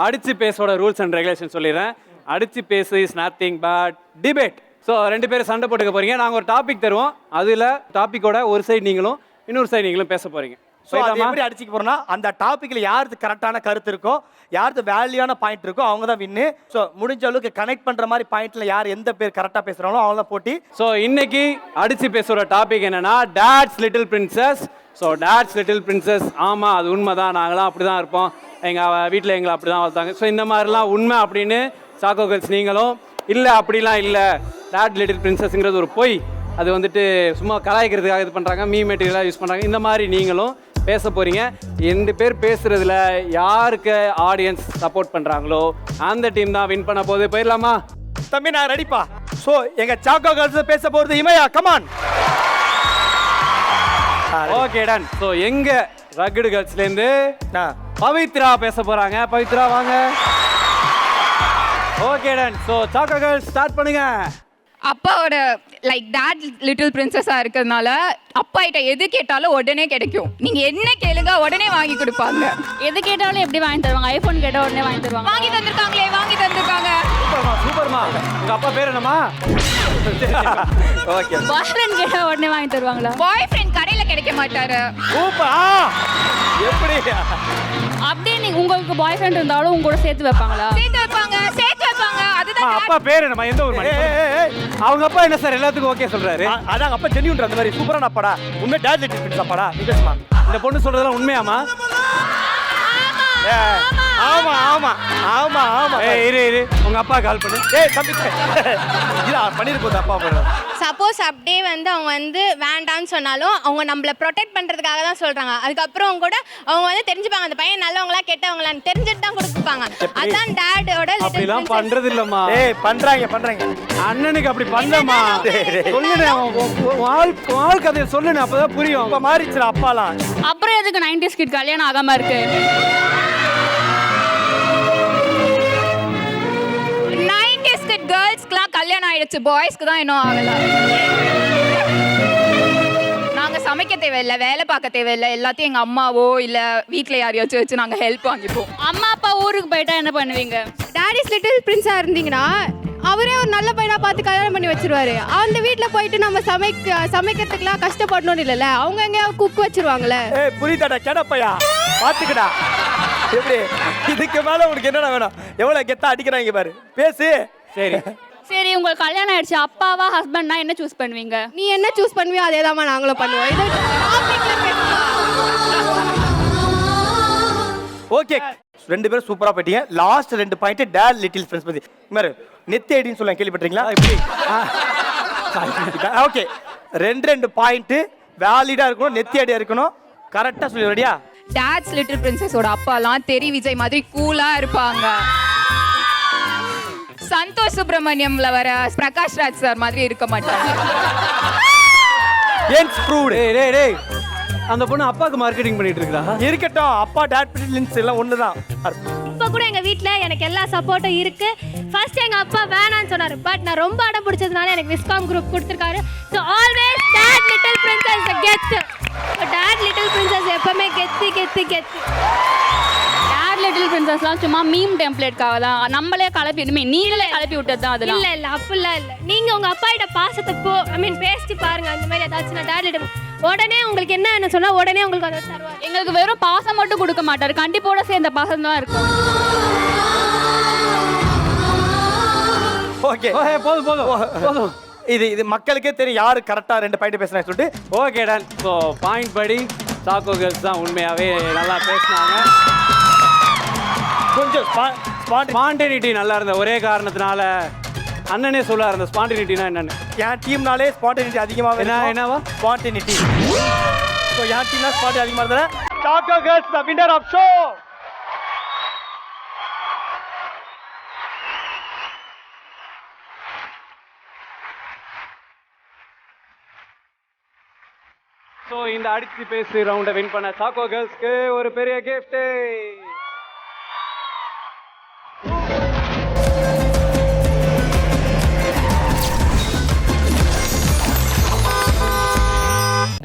அடிச்சு பேசோட rules and regulation சொல்லிடுறேன். அடிச்சு பேசு is nothing but debate. So 2 பேரும் சண்டை போட்டுக்க போறீங்க. நாங்கள் ஒரு டாபிக் தருவோம். அதில் டாப்பிக்கோட ஒரு சைடு நீங்களும் இன்னொரு சைடு நீங்களும் பேச போறீங்க. ஸோ அது எப்படி அடிச்சுக்க போறோம்னா, அந்த டாப்பிக்கில் யாருக்கு கரெக்டான கருத்து இருக்கோ, யாருக்கு வேல்யூவான பாயிண்ட் இருக்கோ அவங்க தான் வின்னு. ஸோ முடிஞ்ச அளவுக்கு கனெக்ட் பண்ற மாதிரி பாயிண்ட்ல யார் எந்த பேர் கரெக்டாக பேசுறாங்களோ அவங்க தான் போட்டி. ஸோ இன்னைக்கு அடிச்சு பேசுகிற டாபிக் என்னன்னா dad's little princess. So dad's little princess, ஆமாம் அது உண்மை தான், நாங்களாம் அப்படி தான் இருப்போம், எங்கள் வீட்டில் எங்களை அப்படி தான் வளர்த்தாங்க. ஸோ இந்த மாதிரிலாம் உண்மை அப்படின்னு சாக்கோ கேர்ள்ஸ் நீங்களும், இல்லை அப்படிலாம் இல்லை, டாட் லிட்டில் பிரின்சஸ்ங்கிறது ஒரு பொய், அது வந்துட்டு சும்மா கலாய்க்கிறதுக்காக இது பண்ணுறாங்க, மீ மெட்டீரியலாக யூஸ் பண்ணுறாங்க, இந்த மாதிரி நீங்களும் பேச போகிறீங்க. 2 பேர் பேசுகிறதுல யாருக்கு ஆடியன்ஸ் சப்போர்ட் பண்ணுறாங்களோ அந்த டீம் தான் வின் பண்ண போகுது. போயிடலாமா? தம்பி நான் ரெடிப்பா. ஸோ எங்கள் சாக்கோ கேர்ள்ஸ் பேச போகிறது Imaiya, come on. Okay done. So எங்க ரகடு கேர்ள்ஸ்லேருந்து பவித்ரா பேச போறாங்க. பவித்ரா வாங்க. Okay done. So choco girls start பண்ணுங்க. அப்பாவோட டாட் லிட்டில் பிரின்சஸா இருக்கிறதுனால அப்பா கிட்ட எது கேட்டாலும் உடனே கிடைக்கும். நீங்க என்ன கேளுங்க உடனே வாங்கி கொடுப்பாங்க. எது கேட்டாலும் எப்படி வாங்கி தருவாங்க? ஐபோன் கேட்டா உடனே வாங்கி தருவாங்க. வாங்கி தந்திருக்காங்களே, வாங்கி தந்திருக்காங்க. சூப்பர்மா சூப்பர்மா. உங்க அப்பா பேர் என்னமா? ஓகே. பாய் ஃப்ரெண்ட் கேட்டா உடனே வாங்கி தருவாங்களா? பாய் ஃப்ரெண்ட் கடையில கிடைக்க மாட்டாரு. சூப்பர். எப்படி அப்படியே நீங்க உங்களுக்கு பாய் ஃப்ரெண்ட் இருந்தாலும் உங்க கூட சேர்த்து வைப்பாங்களா? சேர்த்து வைப்பாங்க, சேர்த்து வைப்பாங்க. அதுதான் அப்பா பேர் என்னமா? எந்த ஊர் மணி? அவங்க அப்பா என்ன சார் எல்லாத்துக்கும் ஓகே சொல்றாரு? அதான் அப்பா ஜென்யூன் அந்த மாதிரி சூப்பரான அப்பாடா. உண்மை டாட் லிட்டில் பிரின்சஸ் அப்பாடா. நீ பேசுமா. இந்த பொண்ணு சொல்றதெல்லாம் உண்மையாமா? ஆமா ஆமா ஆமா ஆமா. இரு இரு, உங்க அப்பா கால் பண்ணு. தம்பி இல்ல பண்ணிட்டு போகுது அப்பா பண்ணு. சப்போஸ் அப்படியே அவங்க வேண்டாம்னு சொன்னாலும் அவங்க நம்மள ப்ரொடெக்ட் பண்றதுக்காக தான் சொல்றாங்க. அதுக்கப்புறம் கூட அவங்க தெரிஞ்சுப்பாங்க அந்த பையன் நல்லவங்களா கெட்டவங்களான்னு தெரிஞ்சுட்டு தான் கொடுப்பாங்க. அதான் டாடோட அப்படிலாம் பண்றது இல்லம்மா. பண்றாங்க. அண்ணனுக்கு அப்படி பண்ணமா? சொல்லுனே, வாழ் கதையை சொல்லுனே, அப்பதான் புரியும். அப்ப மாறிச்சுடா அப்பாலாம். அப்புறம் எதுக்கு 90s கிட் கல்யாணம் ஆகாம இருக்கு? 90s கிட் கேர்ள்ஸ்க்குலாம் கல்யாணம் ஆயிடுச்சு, பாய்ஸ்க்கு தான் இன்னும் ஆகல. நாங்க சமைக்க தேவையில்லை, வேலை பார்க்க தேவையில்லை, எல்லாத்தையும் எங்க அம்மாவோ இல்ல வீட்டுல யாரையாச்சும் வச்சு நாங்க ஹெல்ப் வாங்கிப்போம். அம்மா அப்பா ஊருக்கு போயிட்டா என்ன பண்ணுவீங்க? டாடிஸ் லிட்டில் பிரின்ஸா இருந்தீங்கன்னா அவரே ஒரு நல்ல பையனா பார்த்து கல்யாணம் பண்ணி வச்சிருவாரு. அந்த வீட்டில் போயிட்டு நம்ம சமைக்கிறதுக்குலாம் கஷ்டப்படணும் இல்லைல்ல, அவங்க எங்கேயாவது குக் வச்சிருவாங்களே. புரியுதாடா கேடப்பையா, பாத்துக்கடா. எப்படி இதுக்கு மேல உனக்கு என்னடா வேணும்? எவ்வளவு கெத்தா அடிக்கிறாங்க பாரு, பேசு. சரி உங்களுக்கு கல்யாணம் ஆயிடுச்சு, அப்பாவா ஹஸ்பண்ட்னா என்ன சூஸ் பண்ணுவீங்க? நீ என்ன சூஸ் பண்ணுவியோ அதே தான் நாங்களும் பண்ணுவோம். இது ஓகே, 2 பேரும் சூப்பரா போயிட்டீங்க. Last 2 point dad little Prince பத்தி. மாதிரி நெத்தி ஐடின்னு சொல்லுவாங்க, கேள்விப்பட்டீங்களா? இப்படி ஓகே. 2 பாயிண்ட் வேலிடா இருக்கணும், நெத்தி ஐடியா இருக்கணும். கரெக்டா சொல்லி ரெடியா? டாட்ஸ் லிட்டில் பிரின்சஸோட அப்பாலாம் தெரி விஜய் மாதிரி கூலா இருப்பாங்க. சந்தோஷ் சுப்ரமணியம்ல வர பிரகாஷ் ராஜ் சார் மாதிரி இருக்க மாட்டாங்க. அந்த பொண்ணு அப்பாக்கு மார்க்கெட்டிங் பண்ணிட்டு இருக்கா? இருக்கட்டும், அப்பா டாட் லிட்டில் எல்லாம் ஒண்ணுதான். இப்போ கூட எங்க வீட்ல எனக்கு எல்லா சப்போர்ட்டும் இருக்கு. ஃபர்ஸ்ட் எங்க அப்பா வேணான்னு சொன்னாரு, பட் நான் ரொம்ப அடம் பிடிச்சதுனால எனக்கு விஸ்காம் குரூப் கொடுத்துருக்காரு. So always dad little princess கெத்து. டாட் லிட்டில் பிரின்சஸ் எப்பவுமே கெத்து கெத்து கெத்து. டாட் லிட்டில் பிரின்சஸ்லாம் சும்மா மீம் டெம்ப்ளேட்காக தான், நம்மளே கலப்பி நீங்களே கலப்பி விட்டது தான் அதெல்லாம். இல்ல அப்படிலாம் இல்ல. நீங்க உங்க அப்பா கிட்ட பாசத்தை பேசிட்டு பாருங்க. அந்த மாதிரி ஏதாச்சும் நான் டாட் லிட்டில் உடனே உங்களுக்கு என்ன சொன்னா உடனே உங்களுக்கு அதை தருவார். எங்களுக்கு வெறும் பாசம் மட்டும் கொடுக்க மாட்டாரு, கண்டிப்போட சேர்ந்த பாசம் தான் இருக்கும். ஓகே போதும். இது மக்களுக்கே தெரியும் யாரு கரெக்டா 2 பாயிண்ட் பேசுறாங்க சொல்லிட்டு. Okay done. ஸோ பாயிண்ட் படி சாக்கோ கேர்ள்ஸ் தான் உண்மையாவே நல்லா பேசினாங்க. கொஞ்சம் ஸ்பான்டேனிட்டி நல்லா இருந்த ஒரே காரணத்தினால அண்ணனே சொல்ல இருந்த ஸ்பான்டேனிட்டினா என்னன்னு. என் டீம்னாலே ஸ்பான்டேனிட்டி அதிகமாக என்னவா? ஸ்பான்டேனிட்டி. ஸோ என் டீம்னா ஸ்பான்டேனிட்டி அதிகமாக இருந்தால் choco girls the winner of show. So இந்த அடிச்சு பேசி ரவுண்டை வின் பண்ண சாக்கோ கேர்ள்ஸ்க்கு ஒரு பெரிய கிஃப்ட்.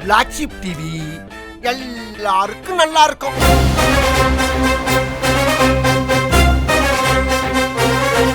பிளாக் ஷீப் டிவி எல்லாருக்கும் நல்லா இருக்கும்.